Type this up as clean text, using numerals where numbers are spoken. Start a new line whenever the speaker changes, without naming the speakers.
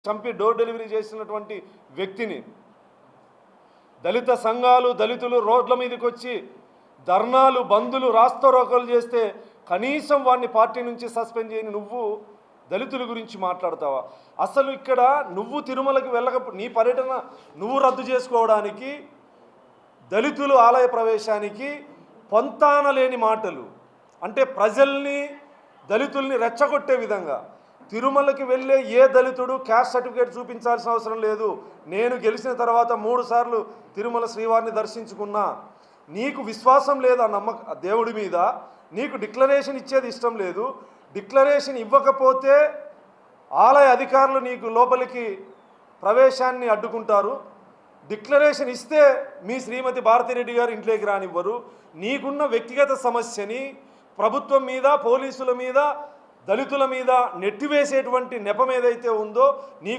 చంపి door delivery చేసినటువంటి వ్యక్తిని దళిత సంఘాలు దళితులు రోడ్ల మీదకి వచ్చి ధర్నాలు బందులు రాస్తారోకోలు చేస్తే కనీసం వాడిని పార్టీ నుంచి సస్పెండ్ చేయని నువ్వు దళితుల గురించి మాట్లాడతావా? అసలు ఇక్కడ నువ్వు తిరుమలకి నీ పర్యటన నువ్వు రద్దు చేసుకోవడానికి దళితులు ఆలయ ప్రవేశానికి పొంతాన లేని మాటలు, అంటే ప్రజల్ని దళితుల్ని రెచ్చగొట్టే విధంగా. తిరుమలకి వెళ్ళే ఏ దళితుడు క్యాస్ట్ సర్టిఫికేట్ చూపించాల్సిన అవసరం లేదు. నేను గెలిచిన తర్వాత 3 సార్లు తిరుమల శ్రీవారిని దర్శించుకున్నా. నీకు విశ్వాసం లేదా దేవుడి మీద? నీకు డిక్లరేషన్ ఇచ్చేది ఇష్టం లేదు. డిక్లరేషన్ ఇవ్వకపోతే ఆలయ అధికారులు నీకు లోపలికి ప్రవేశాన్ని అడ్డుకుంటారు. డిక్లరేషన్ ఇస్తే మీ శ్రీమతి భారతిరెడ్డి గారు ఇంట్లోకి రానివ్వరు. నీకున్న వ్యక్తిగత సమస్యని ప్రభుత్వం మీద, పోలీసుల మీద, దళితుల మీద నెట్టివేసేటువంటి నెపం ఏదైతే ఉందో